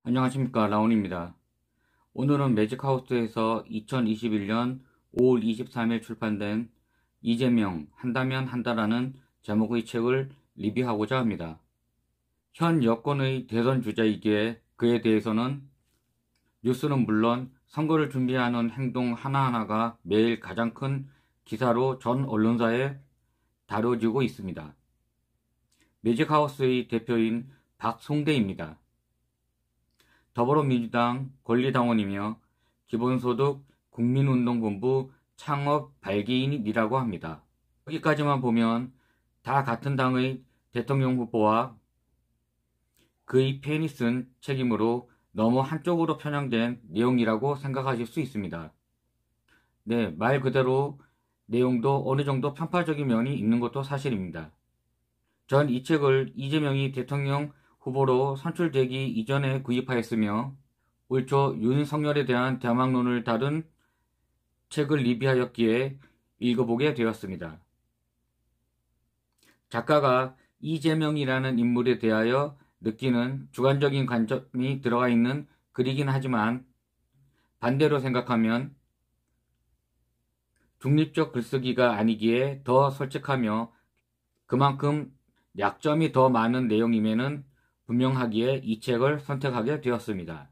안녕하십니까, 라온입니다. 오늘은 매직하우스에서 2021년 5월 23일 출판된 이재명 한다면 한다라는 제목의 책을 리뷰하고자 합니다. 현 여권의 대선 주자이기에 그에 대해서는 뉴스는 물론 선거를 준비하는 행동 하나하나가 매일 가장 큰 기사로 전 언론사에 다뤄지고 있습니다. 매직하우스의 대표인 박송대입니다. 더불어민주당 권리당원이며 기본소득 국민운동본부 창업 발기인이라고 합니다. 여기까지만 보면 다 같은 당의 대통령 후보와 그의 팬이 쓴 책이므로 너무 한쪽으로 편향된 내용이라고 생각하실 수 있습니다. 네, 말 그대로 내용도 어느 정도 편파적인 면이 있는 것도 사실입니다. 전 이 책을 이재명이 대통령 후보로 선출되기 이전에 구입하였으며 올 초 윤석열에 대한 대망론을 다룬 책을 리뷰하였기에 읽어보게 되었습니다. 작가가 이재명이라는 인물에 대하여 느끼는 주관적인 관점이 들어가 있는 글이긴 하지만 반대로 생각하면 중립적 글쓰기가 아니기에 더 솔직하며 그만큼 약점이 더 많은 내용임에는 분명하기에 이 책을 선택하게 되었습니다.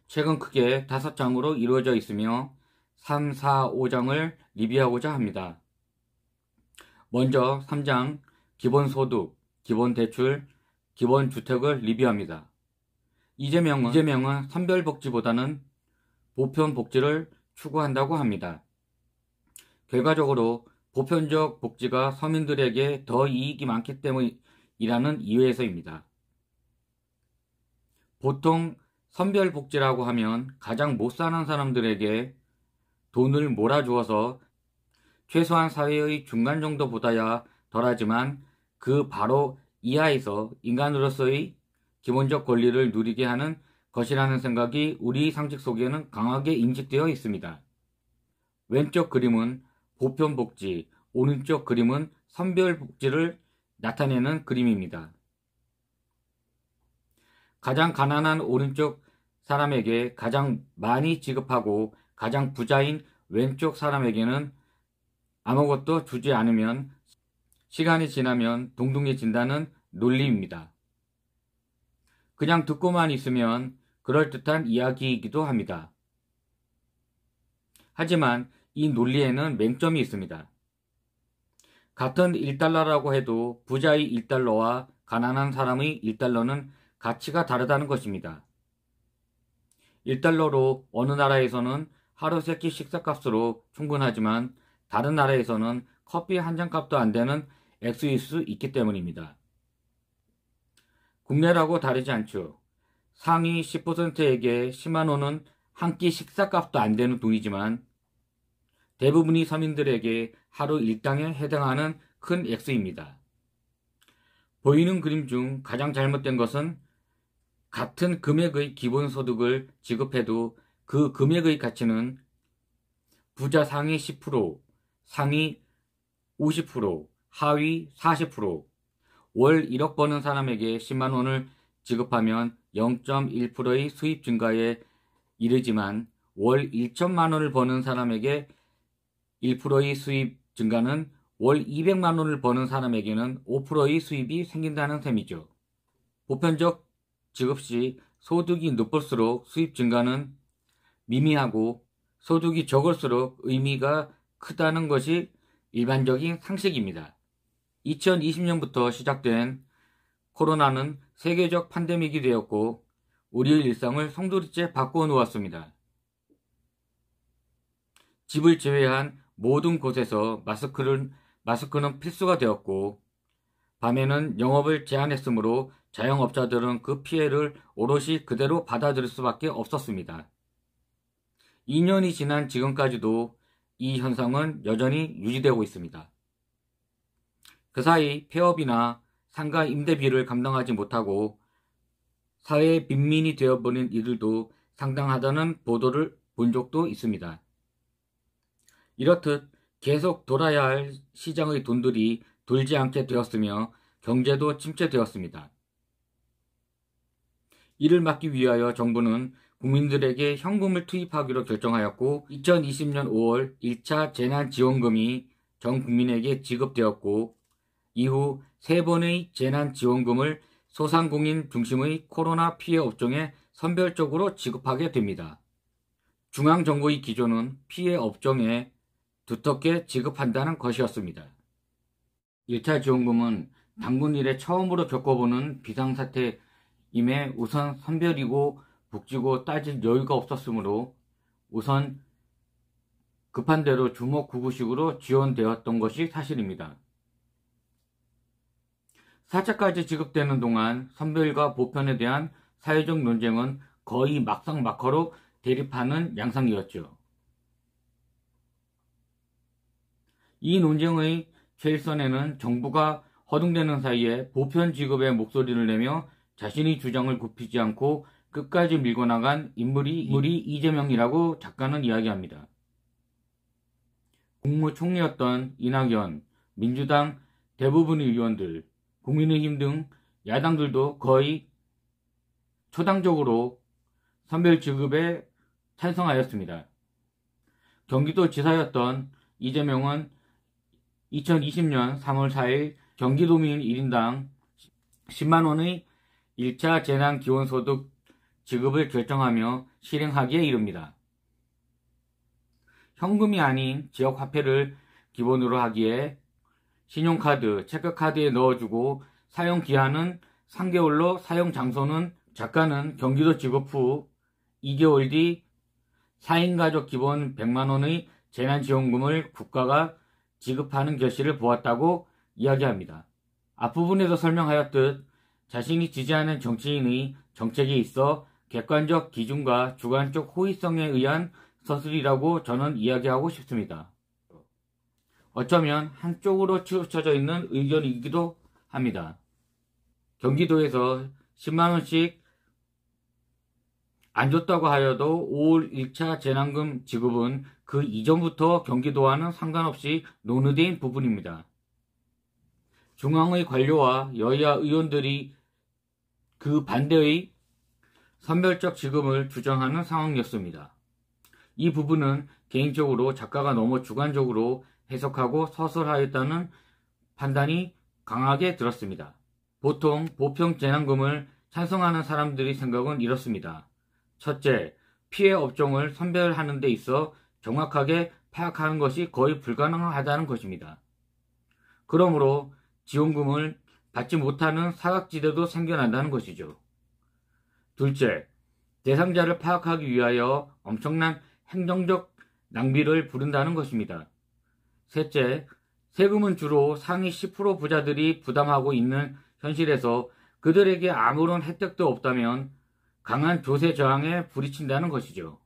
책은 크게 5장으로 이루어져 있으며 3, 4, 5장을 리뷰하고자 합니다. 먼저 3장 기본소득, 기본대출, 기본주택을 리뷰합니다. 이재명은 선별복지보다는 보편복지를 추구한다고 합니다. 결과적으로 보편적 복지가 서민들에게 더 이익이 많기 때문이라는 이유에서입니다. 보통 선별복지라고 하면 가장 못 사는 사람들에게 돈을 몰아주어서 최소한 사회의 중간 정도보다야 덜하지만 그 바로 이하에서 인간으로서의 기본적 권리를 누리게 하는 것이라는 생각이 우리 상식 속에는 강하게 인식되어 있습니다. 왼쪽 그림은 보편복지, 오른쪽 그림은 선별복지를 나타내는 그림입니다. 가장 가난한 오른쪽 사람에게 가장 많이 지급하고 가장 부자인 왼쪽 사람에게는 아무것도 주지 않으면 시간이 지나면 동등해진다는 논리입니다. 그냥 듣고만 있으면 그럴듯한 이야기이기도 합니다. 하지만 이 논리에는 맹점이 있습니다. 같은 1달러라고 해도 부자의 1달러와 가난한 사람의 1달러는 가치가 다르다는 것입니다. 1달러로 어느 나라에서는 하루 3끼 식사값으로 충분하지만 다른 나라에서는 커피 한 잔 값도 안 되는 액수일 수 있기 때문입니다. 국내라고 다르지 않죠. 상위 10%에게 10만 원은 한 끼 식사값도 안 되는 돈이지만 대부분이 서민들에게 하루 일당에 해당하는 큰 액수입니다. 보이는 그림 중 가장 잘못된 것은 같은 금액의 기본소득을 지급해도 그 금액의 가치는 부자 상위 10%, 상위 50%, 하위 40%, 월 1억 버는 사람에게 10만 원을 지급하면 0.1%의 수입 증가에 이르지만 월 1천만 원을 버는 사람에게 1%의 수입 증가는 월 200만 원을 버는 사람에게는 5%의 수입이 생긴다는 셈이죠. 보편적 지급 시 소득이 높을수록 수입 증가는 미미하고 소득이 적을수록 의미가 크다는 것이 일반적인 상식입니다. 2020년부터 시작된 코로나는 세계적 팬데믹이 되었고 우리의 일상을 송두리째 바꾸어 놓았습니다. 집을 제외한 모든 곳에서 마스크는 필수가 되었고 밤에는 영업을 제한했으므로 자영업자들은 그 피해를 오롯이 그대로 받아들일 수밖에 없었습니다. 2년이 지난 지금까지도 이 현상은 여전히 유지되고 있습니다. 그 사이 폐업이나 상가 임대비를 감당하지 못하고 사회의 빈민이 되어버린 이들도 상당하다는 보도를 본 적도 있습니다. 이렇듯 계속 돌아야 할 시장의 돈들이 돌지 않게 되었으며 경제도 침체되었습니다. 이를 막기 위하여 정부는 국민들에게 현금을 투입하기로 결정하였고 2020년 5월 1차 재난지원금이 전 국민에게 지급되었고 이후 3번의 재난지원금을 소상공인 중심의 코로나 피해 업종에 선별적으로 지급하게 됩니다. 중앙정부의 기조는 피해 업종에 두텁게 지급한다는 것이었습니다. 1차 지원금은 당군 이래 처음으로 겪어보는 비상사태임에 우선 선별이고 북지고 따질 여유가 없었으므로 우선 급한 대로 주먹구구식으로 지원되었던 것이 사실입니다. 4차까지 지급되는 동안 선별과 보편에 대한 사회적 논쟁은 거의 막상막하로 대립하는 양상이었죠. 이 논쟁의 최일선에는 정부가 허둥대는 사이에 보편 지급의 목소리를 내며 자신의 주장을 굽히지 않고 끝까지 밀고 나간 인물이 이재명이라고 작가는 이야기합니다. 국무총리였던 이낙연, 민주당 대부분의 의원들, 국민의힘 등 야당들도 거의 초당적으로 선별 지급에 찬성하였습니다. 경기도지사였던 이재명은 2020년 3월 4일 경기도민 1인당 10만원의 1차 재난기본소득 지급을 결정하며 실행하기에 이릅니다. 현금이 아닌 지역화폐를 기본으로 하기에 신용카드, 체크카드에 넣어주고 사용 기한은 3개월로 사용 장소는 작가는 경기도 지급 후 2개월 뒤 4인 가족 기본 100만원의 재난지원금을 국가가 지급하는 결실을 보았다고 이야기합니다. 앞부분에서 설명하였듯 자신이 지지하는 정치인의 정책에 있어 객관적 기준과 주관적 호의성에 의한 서술이라고 저는 이야기하고 싶습니다. 어쩌면 한쪽으로 치우쳐져 있는 의견이기도 합니다. 경기도에서 10만원씩 안 줬다고 하여도 5월 1차 재난금 지급은 그 이전부터 경기도와는 상관없이 논의된 부분입니다. 중앙의 관료와 여야 의원들이 그 반대의 선별적 지급을 주장하는 상황이었습니다. 이 부분은 개인적으로 작가가 너무 주관적으로 해석하고 서술하였다는 판단이 강하게 들었습니다. 보통 보편 재난금을 찬성하는 사람들의 생각은 이렇습니다. 첫째, 피해 업종을 선별하는 데 있어 정확하게 파악하는 것이 거의 불가능하다는 것입니다. 그러므로 지원금을 받지 못하는 사각지대도 생겨난다는 것이죠. 둘째, 대상자를 파악하기 위하여 엄청난 행정적 낭비를 부른다는 것입니다. 셋째, 세금은 주로 상위 10% 부자들이 부담하고 있는 현실에서 그들에게 아무런 혜택도 없다면 강한 조세 저항에 부딪힌다는 것이죠.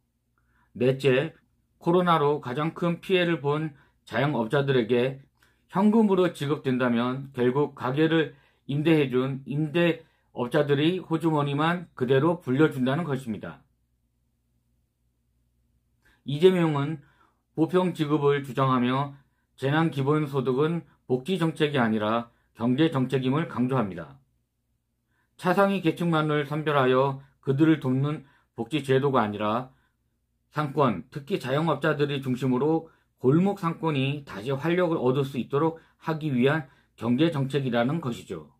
넷째, 코로나로 가장 큰 피해를 본 자영업자들에게 현금으로 지급된다면 결국 가게를 임대해준 임대업자들의 호주머니만 그대로 불려준다는 것입니다. 이재명은 보편 지급을 주장하며 재난기본소득은 복지정책이 아니라 경제정책임을 강조합니다. 차상위 계층만을 선별하여 그들을 돕는 복지제도가 아니라 상권, 특히 자영업자들이 중심으로 골목 상권이 다시 활력을 얻을 수 있도록 하기 위한 경제정책이라는 것이죠.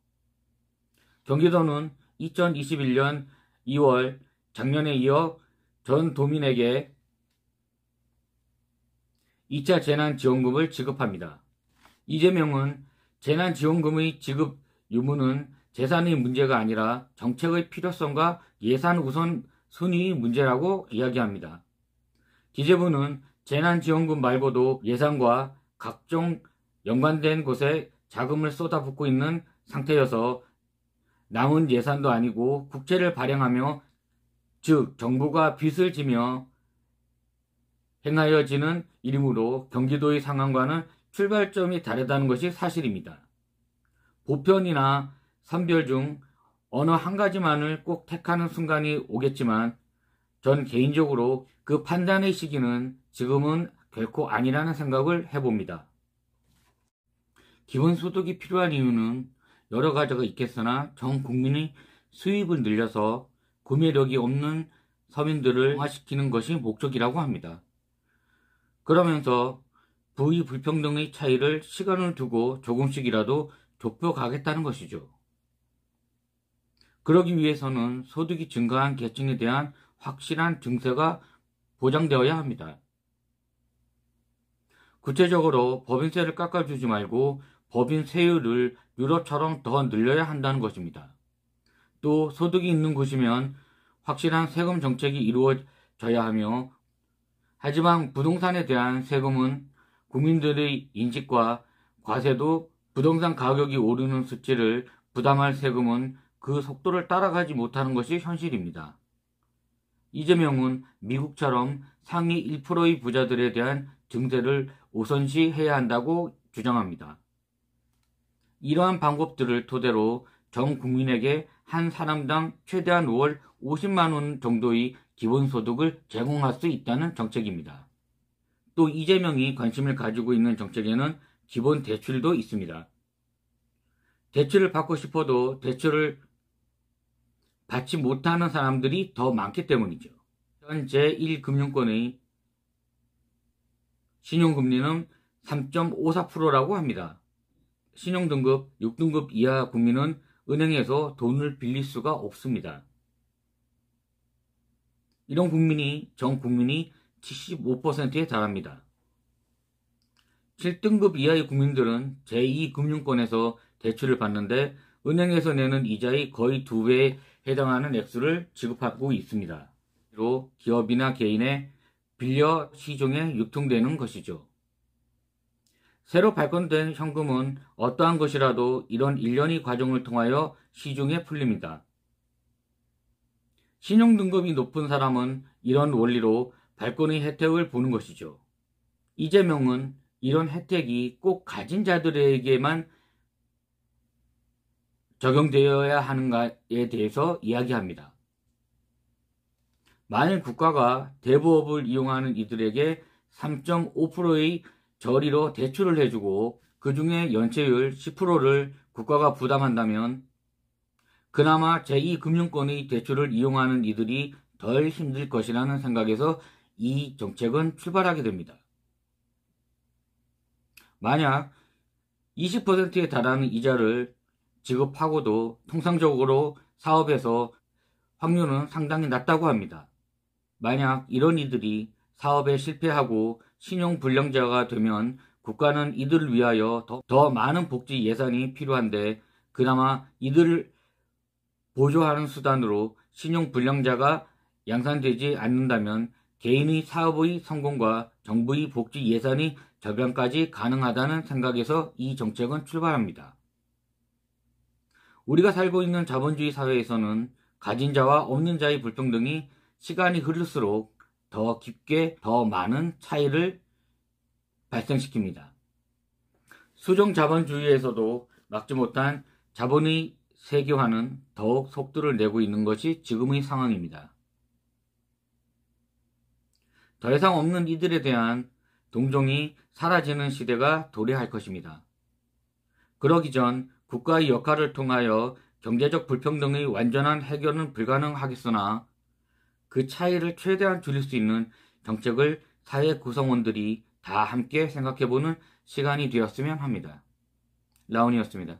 경기도는 2021년 2월 작년에 이어 전 도민에게 2차 재난지원금을 지급합니다. 이재명은 재난지원금의 지급 유무는 재산의 문제가 아니라 정책의 필요성과 예산 우선 순위의 문제라고 이야기합니다. 기재부는 재난지원금 말고도 예산과 각종 연관된 곳에 자금을 쏟아붓고 있는 상태여서 남은 예산도 아니고 국채를 발행하며 즉 정부가 빚을 지며 행하여지는 일이므로 경기도의 상황과는 출발점이 다르다는 것이 사실입니다. 보편이나 선별 중 어느 한 가지만을 꼭 택하는 순간이 오겠지만 전 개인적으로 그 판단의 시기는 지금은 결코 아니라는 생각을 해봅니다. 기본소득이 필요한 이유는 여러 가지가 있겠으나 전 국민의 수입을 늘려서 구매력이 없는 서민들을 강화시키는 것이 목적이라고 합니다. 그러면서 부의 불평등의 차이를 시간을 두고 조금씩이라도 좁혀가겠다는 것이죠. 그러기 위해서는 소득이 증가한 계층에 대한 확실한 증세가 보장되어야 합니다. 구체적으로 법인세를 깎아주지 말고 법인 세율을 유럽처럼 더 늘려야 한다는 것입니다. 또 소득이 있는 곳이면 확실한 세금 정책이 이루어져야 하며, 하지만 부동산에 대한 세금은 국민들의 인식과 과세도 부동산 가격이 오르는 수치를 부담할 세금은 그 속도를 따라가지 못하는 것이 현실입니다. 이재명은 미국처럼 상위 1%의 부자들에 대한 증세를 우선시해야 한다고 주장합니다. 이러한 방법들을 토대로 전 국민에게 한 사람당 최대한 월 50만 원 정도의 기본소득을 제공할 수 있다는 정책입니다. 또 이재명이 관심을 가지고 있는 정책에는 기본 대출도 있습니다. 대출을 받고 싶어도 대출을 받지 못하는 사람들이 더 많기 때문이죠. 현 제1금융권의 신용금리는 3.54%라고 합니다. 신용등급 6등급 이하 국민은 은행에서 돈을 빌릴 수가 없습니다. 이런 국민이 전 국민이 75%에 달합니다. 7등급 이하의 국민들은 제2금융권에서 대출을 받는데 은행에서 내는 이자의 거의 2배에 해당하는 액수를 지급하고 있습니다. 로 기업이나 개인에 빌려 시중에 유통되는 것이죠. 새로 발권된 현금은 어떠한 것이라도 이런 일련의 과정을 통하여 시중에 풀립니다. 신용등급이 높은 사람은 이런 원리로 발권의 혜택을 보는 것이죠. 이재명은 이런 혜택이 꼭 가진 자들에게만 적용되어야 하는가에 대해서 이야기합니다. 만일 국가가 대부업을 이용하는 이들에게 3.5%의 저리로 대출을 해주고 그 중에 연체율 10%를 국가가 부담한다면 그나마 제2금융권의 대출을 이용하는 이들이 덜 힘들 것이라는 생각에서 이 정책은 출발하게 됩니다. 만약 20%에 달하는 이자를 지급하고도 통상적으로 사업에서 확률은 상당히 낮다고 합니다. 만약 이런 이들이 사업에 실패하고 신용불량자가 되면 국가는 이들을 위하여 더 많은 복지 예산이 필요한데 그나마 이들을 보조하는 수단으로 신용불량자가 양산되지 않는다면 개인의 사업의 성공과 정부의 복지 예산이 절감까지 가능하다는 생각에서 이 정책은 출발합니다. 우리가 살고 있는 자본주의 사회에서는 가진 자와 없는 자의 불평등이 시간이 흐를수록 더 깊게 더 많은 차이를 발생시킵니다. 수종 자본주의에서도 막지 못한 자본의 세계화는 더욱 속도를 내고 있는 것이 지금의 상황입니다. 더 이상 없는 이들에 대한 동정이 사라지는 시대가 도래할 것입니다. 그러기 전 국가의 역할을 통하여 경제적 불평등의 완전한 해결은 불가능하겠으나 그 차이를 최대한 줄일 수 있는 정책을 사회 구성원들이 다 함께 생각해보는 시간이 되었으면 합니다. 라온이었습니다.